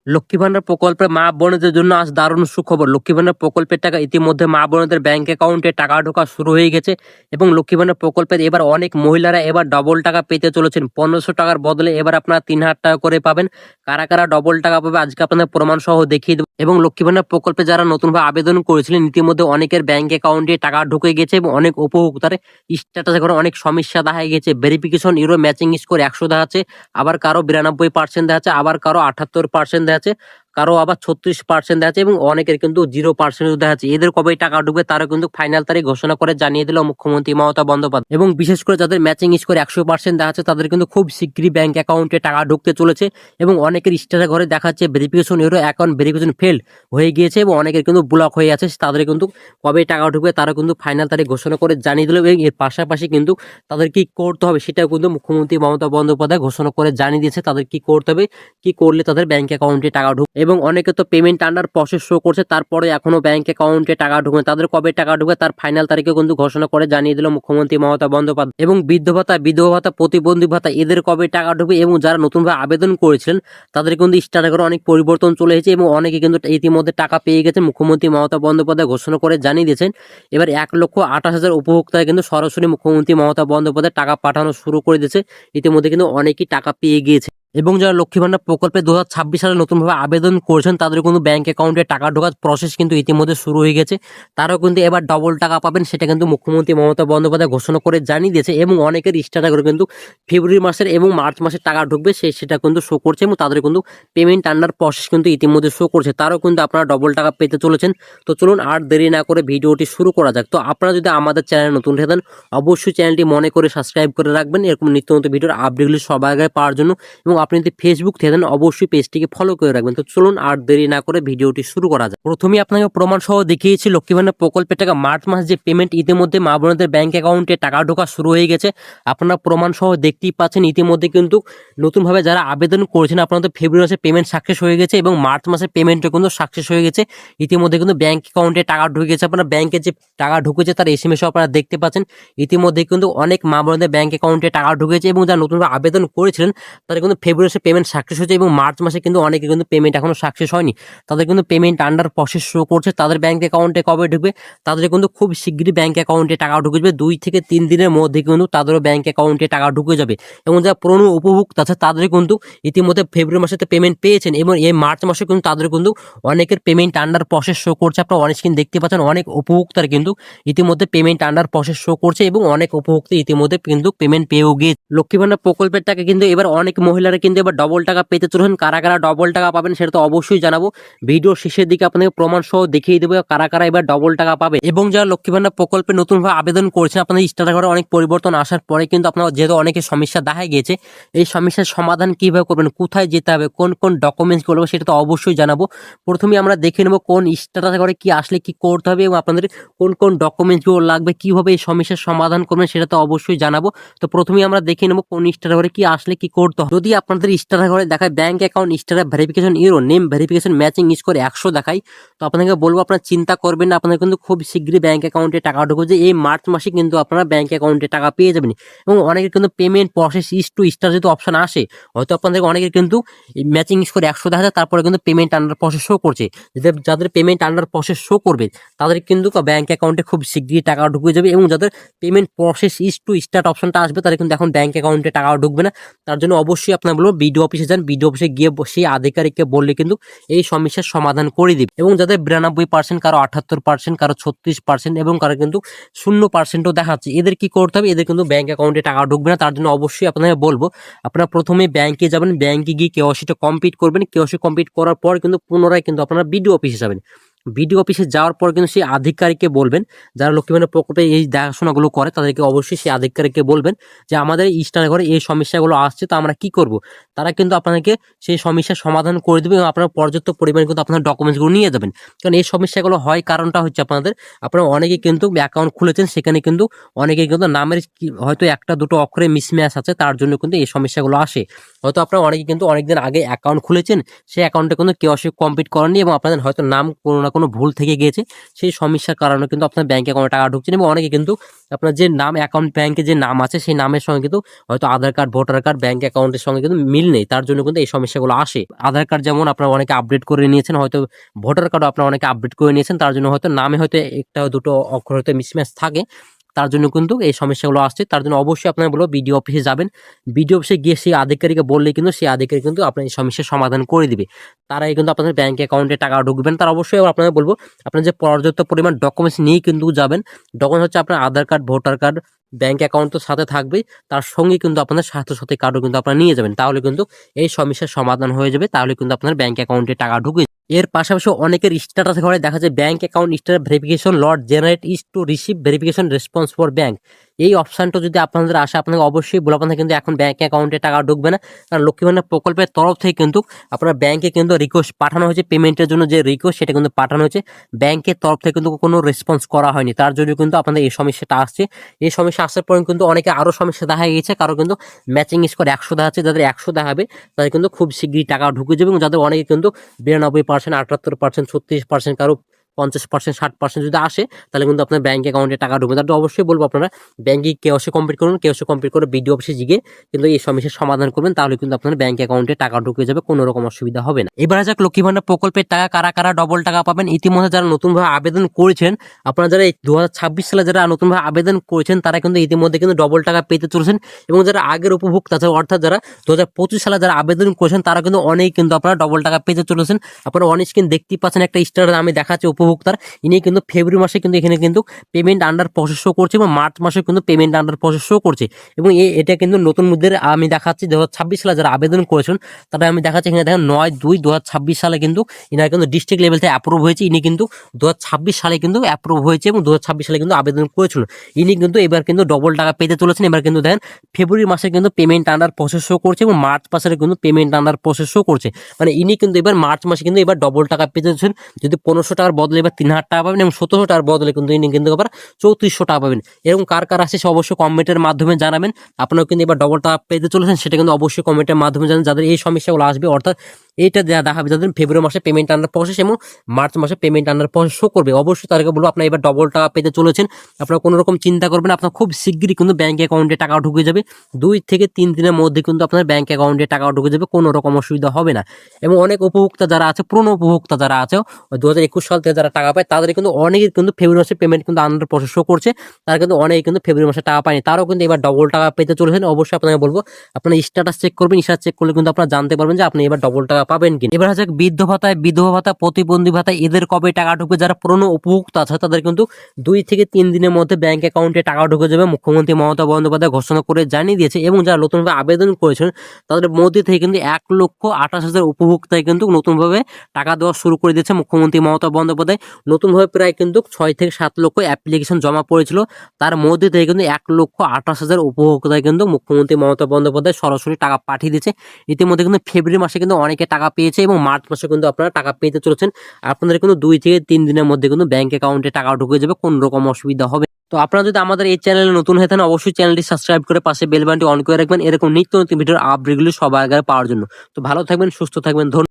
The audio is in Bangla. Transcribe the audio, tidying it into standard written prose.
লক্ষ্মী ভান্ডার প্রকল্পে মা বোনদের জন্য আজ দারুণ সুখবর। লক্ষ্মী ভান্ডার প্রকল্পের টাকা ইতিমধ্যে মা বোনদের ব্যাংক অ্যাকাউন্টে টাকা ঢোকা শুরু হয়ে গেছে এবং লক্ষ্মী ভান্ডার প্রকল্পের এবার অনেক মহিলারা এবার ডবল টাকা পেতে চলেছেন। 1500 টাকার বদলে এবার আপনারা 3000 টাকা করে পাবেন। কারা কারা ডবল টাকা পাবে আজকে আপনাদের প্রমাণ সহ দেখিয়ে দেবো। এবং লক্ষ্মী ভান্ডার প্রকল্পে যারা নতুনভাবে আবেদন করেছিলেন ইতিমধ্যে অনেকের ব্যাংক অ্যাকাউন্টে টাকা ঢুকে গেছে এবং অনেক উপভোক্তার স্ট্যাটাসে করে অনেক সমস্যা দেখা গেছে। ভেরিফিকেশন ইউরো ম্যাচিং স্কোর 100 দেখাচ্ছে, আবার কারো 92% দেখাচ্ছে, আবার কারো 78% দেখাচ্ছে, কারো আবার 36% দেখাচ্ছে এবং অনেকের কিন্তু 0% দেখাচ্ছে। এদের কবে টাকা ঢুকবে তারা কিন্তু ফাইনাল তারিখ ঘোষণা করে জানিয়ে দিল মুখ্যমন্ত্রী মমতা বন্দ্যোপাধ্যায়। এবং বিশেষ করে যাদের ম্যাচিং স্কোর 100% দেখাচ্ছে তাদের কিন্তু খুব শীঘ্রই ব্যাংক অ্যাকাউন্টে টাকা ঢুকতে চলেছে এবং অনেকের স্ট্যাটাস ঘরে দেখাচ্ছে verification euro account verification fail হয়ে গিয়েছে এবং অনেকের কিন্তু ব্লক হয়ে আছে। তাদের কিন্তু কবে টাকা ঢুকবে তারা কিন্তু ফাইনাল তারিখ ঘোষণা করে জানিয়ে দিল এবং এর পাশাপাশি কিন্তু তাদের কি করতে হবে সেটাও কিন্তু মুখ্যমন্ত্রী মমতা বন্দ্যোপাধ্যায় ঘোষণা করে জানিয়ে দিয়েছে তাদের কি করতে হবে, কি করলে তাদের ব্যাংক অ্যাকাউন্টে টাকা ঢুকবে। এবং অনেকে তো পেমেন্ট আন্ডার প্রসেস শো করছে তারপরে এখনো ব্যাংক অ্যাকাউন্টে টাকা ঢুকবে, তাদের কবে টাকা ঢুকবে তার ফাইনাল তারিখে কিন্তু ঘোষণা করে জানিয়ে দিল মুখ্যমন্ত্রী মমতা বন্দ্যোপাধ্যায়। এবং বৃদ্ধ ভাতা, বিধবা ভাতা, প্রতিবন্ধী ভাতা এদের কবে টাকা ঢুকবে এবং যারা নতুনভাবে আবেদন করেছিলেন তাদের কিন্তু স্ট্যাটাসে অনেক পরিবর্তন চলে এসেছে এবং অনেকে কিন্তু ইতিমধ্যে টাকা পেয়ে গেছে। মুখ্যমন্ত্রী মমতা বন্দ্যোপাধ্যায় ঘোষণা করে জানিয়ে দিয়েছেন এবার 1,28,000 উপভোক্তায় কিন্তু সরাসরি মুখ্যমন্ত্রী মমতা বন্দ্যোপাধ্যায় টাকা পাঠানো শুরু করে দিয়েছে। ইতিমধ্যে কিন্তু অনেকেই টাকা পেয়ে গিয়েছে। এবং যারা লক্ষ্মী ভান্ডার প্রকল্পে 2026 সালে নতুনভাবে আবেদন করেছেন তাদের কিন্তু ব্যাংক অ্যাকাউন্টে টাকা ঢোকার প্রসেস কিন্তু ইতিমধ্যে শুরু হয়ে গেছে। তারাও কিন্তু এবার ডবল টাকা পাবেন সেটা কিন্তু মুখ্যমন্ত্রী মমতা বন্দ্যোপাধ্যায় ঘোষণা করে জানিয়ে দিয়েছে এবং অনেকের স্টার্ট করে কিন্তু ফেব্রুয়ারি মাসের এবং মার্চ মাসের টাকা ঢুকবে সেটা কিন্তু শো করছে এবং তাদের কিন্তু পেমেন্ট আন্ডার প্রসেস কিন্তু ইতিমধ্যে শো করছে। তারাও কিন্তু আপনারা ডবল টাকা পেতে চলেছেন। তো চলুন আর দেরি না করে ভিডিওটি শুরু করা যাক। তো আপনারা যদি আমাদের চ্যানেলে নতুন হয়ে থাকেন অবশ্যই চ্যানেলটি মনে করে সাবস্ক্রাইব করে রাখবেন এরকম নিত্য নতুন ভিডিওর আপডেটগুলি সবার আগে পাওয়ার জন্য। এবং আপনি যদি ফেসবুক থেকে দেন অবশ্যই পেজটিকে ফলো করে রাখবেন। তো চলুন আর দেরি না করে ভিডিওটি শুরু করা যায়। প্রথমেই আপনাকে প্রমাণ সহ দেখিয়েছি লক্ষ্মী ভান্ডার প্রকল্পের টাকা মার্চ মাস যে পেমেন্ট ইতিমধ্যে মা বোনদের ব্যাংক অ্যাকাউন্টে টাকা ঢোকা শুরু হয়ে গেছে। আপনারা প্রমাণ সহ দেখতেই পাচ্ছেন ইতিমধ্যে কিন্তু নতুনভাবে যারা আবেদন করেছেন আপনাদের ফেব্রুয়ারি মাসে পেমেন্ট সাকসেস হয়ে গেছে এবং মার্চ মাসে পেমেন্টও কিন্তু সাকসেস হয়ে গেছে। ইতিমধ্যে কিন্তু ব্যাংক অ্যাকাউন্টে টাকা ঢুকে গেছে। আপনারা ব্যাংকে যে টাকা ঢুকেছে তার এসএমএসও আপনারা দেখতে পাচ্ছেন। ইতিমধ্যে কিন্তু অনেক মা বোনদের ব্যাংক অ্যাকাউন্টে টাকা ঢুকেছে এবং যারা নতুনভাবে আবেদন করেছিলেন তাদের কিন্তু ফেব্রুয়ারি মাসে পেমেন্ট সাকসেস হয়েছে এবং মার্চ মাসে কিন্তু অনেকে কিন্তু পেমেন্ট এখনো সাকসেস হয়নি, তাদের কিন্তু পেমেন্ট আন্ডার প্রসেস শো করছে। তাদের ব্যাংক অ্যাকাউন্টে কবে ঢুকবে তাদের কিন্তু খুব শীঘ্রই ব্যাংক অ্যাকাউন্টে টাকা ঢুকে যাবে। 2 থেকে 3 দিনের মধ্যে কিন্তু তাদেরও ব্যাংক অ্যাকাউন্টে টাকা ঢুকে যাবে। এবং যারা পুরনো উপভোক্তা আছে তাদের কিন্তু ইতিমধ্যে ফেব্রুয়ারি মাসেতে পেমেন্ট পেয়েছেন এবং এই মার্চ মাসে কিন্তু তাদের কিন্তু অনেকের পেমেন্ট আন্ডার প্রসেস শো করছে। আপনারা অনেক স্ক্রিন দেখতে পাচ্ছেন অনেক উপভোক্তার কিন্তু ইতিমধ্যে পেমেন্ট আন্ডার প্রসেস শো করছে এবং অনেক উপভোক্তা ইতিমধ্যে কিন্তু পেমেন্ট পেয়েও গিয়েছে। লক্ষ্মী ভান্ডার প্রকল্পের টাকা কিন্তু এবার অনেক মহিলারা কিন্তু এবার ডবল টাকা পেতে চলেছেন। কারা কারা ডবল টাকা পাবেন সেটা তো অবশ্যই জানাবো। ভিডিও শেষের দিকে আপনাদের প্রমাণ সহ দেখিয়ে দেবো কারা কারা এবার ডবল টাকা পাবে। এবং যারা লক্ষ্মী ভান্ডার প্রকল্পে নতুনভাবে আবেদন করেছেন আপনাদের স্ট্যাটাস ঘরে অনেক পরিবর্তন আসার পরে কিন্তু আপনার যেহেতু অনেকের সমস্যা দেখা গিয়েছে এই সমস্যার সমাধান কিভাবে করবেন, কোথায় যেতে হবে, কোন কোন ডকুমেন্টস করবো সেটা তো অবশ্যই জানাবো। প্রথমে আমরা দেখে নেবো কোন স্ট্যাটাস ঘরে কি আসলে কি করতে হবে এবং আপনাদের কোন কোন ডকুমেন্টসগুলো লাগবে, কিভাবে এই সমস্যার সমাধান করবেন সেটা তো অবশ্যই জানাবো। তো প্রথমে আমরা দেখে নেবো কোন স্ট্যাটাস ঘরে কি আসলে কি করতে হবে। যদি আপনাদের স্ট্যাটাস ঘরে দেখায় bank account status verification euro name verification matching score 100 দেখাই, তো আপনাকে বলবো আপনারা চিন্তা করবেন না, আপনাদের কিন্তু খুব শীঘ্রই ব্যাংক অ্যাকাউন্টে টাকা ঢুকবে। যে এই মার্চ মাসে কিন্তু আপনারা ব্যাংক অ্যাকাউন্টে টাকা পেয়ে যাবেন। এবং অনেকের কিন্তু payment process is to star যেহেতু অপশন আসে হয়তো আপনাদের অনেকের কিন্তু ম্যাচিং স্কোর 100 দেখা যায় তারপরে কিন্তু পেমেন্ট আন্ডার প্রসেস শো করছে। যাদের পেমেন্ট আন্ডার প্রসেস শো করবে তাদের কিন্তু ব্যাংক অ্যাকাউন্টে খুব শীঘ্রই টাকা ঢুকে যাবে। এবং যাদের payment process is to start অপশনটা আসবে তাদের কিন্তু এখন ব্যাংক অ্যাকাউন্টে টাকা ঢুকবে না। তার জন্য অবশ্যই আপনার বলবো বিডিও অফিসে যান, বিডিও অফিসে গিয়ে সেই আধিকারিককে বললে কিন্তু এই সমস্যার সমাধান করে দিবে। এবং যাদের 92%, কারো 78%, কারো 36% এবং কারো কিন্তু 0%ও দেখাচ্ছে এদের কি করতে হবে, এদের কিন্তু ব্যাংক অ্যাকাউন্টে টাকা ঢুকবে না। তার জন্য অবশ্যই আপনাদের বলবো আপনারা প্রথমে ব্যাংকে যাবেন, ব্যাংকে গিয়ে কেওয়াইসিটা কমপ্লিট করবেন। কেওয়াইসি কমপ্লিট করার পর কিন্তু পুনরায় কিন্তু আপনারা বিডিও অফিসে যাবেন। বিডিও অফিসে যাওয়ার পর কিন্তু সেই আধিকারিককে বলবেন, যারা লক্ষ্মী ভান্ডার প্রকল্পে এই দেখাশোনাগুলো করে তাদেরকে অবশ্যই সেই আধিকারিককে বলবেন যে আমাদের স্টার ঘরে এই সমস্যাগুলো আসছে তো আমরা কি করব। তারা কিন্তু আপনাদেরকে সেই সমস্যার সমাধান করে দেবে এবং আপনারা পর্যাপ্ত পরিমাণে কিন্তু আপনার ডকুমেন্টসগুলো নিয়ে যাবেন। কারণ এই সমস্যাগুলো হয় কারণটা হচ্ছে আপনারা অনেকে কিন্তু অ্যাকাউন্ট খুলেছেন সেখানে কিন্তু অনেকে কিন্তু নামের হয়তো একটা দুটো অক্ষরে মিসম্যাচ আছে, তার জন্য কিন্তু এই সমস্যাগুলো আসে। হয়তো আপনারা অনেকে কিন্তু অনেকদিন আগে অ্যাকাউন্ট খুলেছেন, সেই অ্যাকাউন্টে কিন্তু কেওয়াইসি কমপ্লিট করেননি এবং আপনাদের হয়তো নাম কোনো না কোনো ভুল থেকে গিয়েছে, সেই সমস্যার কারণে কিন্তু আপনার ব্যাংক অ্যাকাউন্টে টাকা ঢুকছে না। এবং অনেকে কিন্তু আপনার যে নাম অ্যাকাউন্ট ব্যাংকে যে নাম আছে সেই নামের সঙ্গে কিন্তু হয়তো আধার কার্ড, ভোটার কার্ড, ব্যাংক অ্যাকাউন্টের সঙ্গে কিন্তু মিল নেই, তার জন্য কিন্তু এই সমস্যাগুলো আসে। আধার কার্ড যেমন আপনারা অনেকে আপডেট করে নিয়েছেন, হয়তো ভোটার কার্ডও আপনারা অনেকে আপডেট করে নিয়েছেন, তার জন্য হয়তো নামে হয়তো একটা দুটো অক্ষর হয়তো মিসম্যাচ থাকে, তার জন্য কিন্তু এই সমস্যাগুলো আসছে। তার জন্য অবশ্যই আপনারা বলবো বিডিও অফিসে যাবেন, বিডিও অফিসে গিয়ে সেই আধিকারিককে বললে কিন্তু সেই আধিকারিক কিন্তু আপনার এই সমস্যার সমাধান করে দিবে। তারাই কিন্তু আপনাদের ব্যাংক অ্যাকাউন্টে টাকা ঢুকবেন। তার অবশ্যই আপনাদের বলবো আপনার যে পর্যাপ্ত পরিমাণ ডকুমেন্টস নিয়ে কিন্তু যাবেন। ডকুমেন্ট হচ্ছে আপনার Aadhaar card, voter card, bank account তো সাথে থাকবেই, তার সঙ্গে কিন্তু আপনাদের স্বাস্থ্যসাথী কার্ডও কিন্তু আপনারা নিয়ে যাবেন, তাহলে কিন্তু এই সমস্যার সমাধান হয়ে যাবে, তাহলে কিন্তু আপনার ব্যাংক অ্যাকাউন্টে টাকা ঢুকে। এর পাশাপাশি অনেকের স্ট্যাটাস ঘরে দেখা যায় bank account status verification lot generate is to receive verification response for bank. এই অপশনটা যদি আপনাদের আসে, আপনাকে অবশ্যই বলে আপনাদের কিন্তু এখন ব্যাংক অ্যাকাউন্টে টাকা ঢুকবে না, কারণ লক্ষ্মী ভান্ডার প্রকল্পের তরফ থেকে কিন্তু আপনার ব্যাংকে কিন্তু রিকোয়েস্ট পাঠানো হয়েছে, পেমেন্টের জন্য যে রিকোয়েস্ট সেটা কিন্তু পাঠানো হয়েছে, ব্যাংকের তরফ থেকে কিন্তু কোনো রেসপন্স করা হয়নি, তার জন্য কিন্তু আপনাদের এই সমস্যাটা আসছে। এই সমস্যা আসার পর কিন্তু অনেকে আরও সমস্যা দেখা গিয়েছে, কারো কিন্তু ম্যাচিং স্কোর 100 দেখাচ্ছে, যাদের 100 দেখাবে তাদের কিন্তু খুব শীঘ্রই টাকা ঢুকে যাবে, এবং যাদের অনেকে কিন্তু 92%, 78%, 36%, কারো 50%, 60% যদি আসে, তাহলে কিন্তু আপনার ব্যাংক অ্যাকাউন্টে টাকা ঢুকবে। তার অবশ্যই বলবো আপনারা ব্যাংকে কেওয়াইসি কমপ্লিট করুন, কেওয়াইসি কমপ্লিট করে বিডিও অফিসে গিয়ে কিন্তু এই সমস্যার সমাধান করবেন, তাহলে কিন্তু আপনার ব্যাংক অ্যাকাউন্টে টাকা ঢুকে যাবে, কোনো রকম অসুবিধা হবে না। এবার যাক লক্ষ্মী ভান্ডার প্রকল্পের টাকা কারা কারা ডবল টাকা পাবেন। ইতিমধ্যে যারা নতুনভাবে আবেদন করেছেন, আপনারা যারা এই 2026 সালে যারা নতুনভাবে আবেদন করেছেন, তারা কিন্তু ইতিমধ্যে কিন্তু ডবল টাকা পেতে চলেছেন, এবং যারা আগের উপভোক্তা আছে, অর্থাৎ যারা 2025 সালে যারা আবেদন করেছেন, তারা কিন্তু অনেক কিন্তু আপনারা ডবল টাকা পেতে চলেছেন। আপনারা অনেক স্ক্রিন দেখতেই পাচ্ছেন, একটা স্টার আমি দেখাচ্ছি উপভোক্তার, ইনি কিন্তু ফেব্রুয়ারি মাসে কিন্তু এখানে কিন্তু পেমেন্ট আন্ডার প্রসেস শো করছে, এবং মার্চ মাসে কিন্তু পেমেন্ট আন্ডার প্রসেস শো করছে, এবং এটা কিন্তু নতুন মুদ্রার আমি দেখাচ্ছি 2026 সালে যারা আবেদন করেছেন, তারা আমি দেখাচ্ছি এখানে দেখেন 9/2/2026 সালে কিন্তু ইনার কিন্তু ডিস্ট্রিক্ট লেভেল থেকে অ্যাপ্রুভ হয়েছে, ইনি কিন্তু 2026 সালে কিন্তু অ্যাপ্রুভ হয়েছে, এবং 2026 সালে কিন্তু আবেদন করেছিল। ইনি কিন্তু এবার কিন্তু ডবল টাকা পেতে চলেছেন। এবার কিন্তু দেখেন ফেব্রুয়ারি মাসে কিন্তু পেমেন্ট আন্ডার প্রসেস শো করছে, এবং মার্চ মাসে কিন্তু পেমেন্ট আন্ডার প্রসেস শো করছে, মানে ইনি কিন্তু এবার মার্চ মাসে কিন্তু এবার ডবল টাকা পেতে চলেছেন। যদি 1500 টাকার বদলে এবার 3000 টাকা পাবেন, এবং 1700 টাকার বদলে কিন্তু ইনি কিন্তু আবার 3400 টাকা পাবেন। এরকম কার কার আছে সে অবশ্যই কমেন্টের মাধ্যমে জানাবেন। আপনারা কিন্তু এবার ডবল টাকা পেতে চলেছেন, সেটা কিন্তু অবশ্যই কমেন্টের মাধ্যমে জানান, যাদের এই সমস্যাগুলো আসবে, অর্থাৎ এইটা দেখাবে যাদের ফেব্রুয়ারি মাসে পেমেন্ট আন্ডার প্রসেস এবং মার্চ মাসে পেমেন্ট আন্ডার প্রসেস শো করবে, অবশ্যই তাদেরকে বলবো আপনারা এবার ডবল টাকা পেতে চলেছেন। আপনারা কোনো রকম চিন্তা করবেন, আপনার খুব শীঘ্রই কিন্তু ব্যাংক অ্যাকাউন্টে টাকা ঢুকে যাবে, 2 থেকে 3 দিনের মধ্যে কিন্তু আপনার ব্যাংক অ্যাকাউন্টে টাকা ঢুকে যাবে, কোনো রকম অসুবিধা হবে না। এবং অনেক উপভোক্তা যারা আছে, পুরনো উপভোক্তা যারা আছে 2021 সাল থেকে যারা টাকা পায়, তাদের কিন্তু অনেকের কিন্তু ফেব্রুয়ারি মাসে পেমেন্ট কিন্তু আন্ডার প্রসেস শো করছে, তারা কিন্তু অনেকে কিন্তু ফেব্রুয়ারি মাসে টাকা পায়নি, তারাও কিন্তু এবার ডবল টাকা পেতে চলেছেন। অবশ্যই আপনাকে বলবো আপনার স্ট্যাটাস চেক করবেন, স্ট্যাটাস চেক করলে কিন্তু আপনারা জানতে পারবেন যে আপনি এবার ডবল টাকা পাবেন কিনা। এবার হচ্ছে বৃদ্ধ ভাতায়, বিধবা ভাতা, প্রতিবন্ধী ভাতা, এদের কবে টাকা ঢুকবে, যারা পুরনো উপভোক্তা আছে তাদের কিন্তু 2 থেকে 3 দিনের মধ্যে ব্যাংক অ্যাকাউন্টে টাকা ঢুকে যাবে, মুখ্যমন্ত্রী মমতা বন্দ্যোপাধ্যায় ঘোষণা করে জানিয়ে দিয়েছে। এবং যারা নতুনভাবে আবেদন করেছেন তাদের মধ্যে থেকে কিন্তু 1,28,000 উপভোক্তায় কিন্তু নতুনভাবে টাকা দেওয়া শুরু করে দিয়েছে মুখ্যমন্ত্রী মমতা বন্দ্যোপাধ্যায়। নতুনভাবে প্রায় কিন্তু 6 থেকে 7 লক্ষ অ্যাপ্লিকেশন জমা পড়েছিল, তার মধ্যে থেকে কিন্তু 1,28,000 উপভোক্তায় কিন্তু মুখ্যমন্ত্রী মমতা বন্দ্যোপাধ্যায় সরাসরি টাকা পাঠিয়ে দিয়েছে। ইতিমধ্যে কিন্তু ফেব্রুয়ারি মাসে কিন্তু অনেকে টাকা পেয়েছে, এবং মার্চ মাসে কিন্তু আপনারা টাকা পেতে চলেছেন। আপনাদের কিন্তু 2 থেকে 3 দিনের মধ্যে কিন্তু ব্যাংক অ্যাকাউন্টে টাকা ঢুকে যাবে, কোনো রকম অসুবিধা হবে। তো আপনারা যদি আমাদের এই চ্যানেলে নতুন হয়ে থাকেন, অবশ্যই চ্যানেলটি সাবস্ক্রাইব করে পাশে বেল বাটনটি অন করে রাখবেন, এরকম নিত্য নতুন ভিডিওর আপডেটগুলো সবার আগে পাওয়ার জন্য। তো ভালো থাকবেন, সুস্থ থাকবেন, ধন্যবাদ।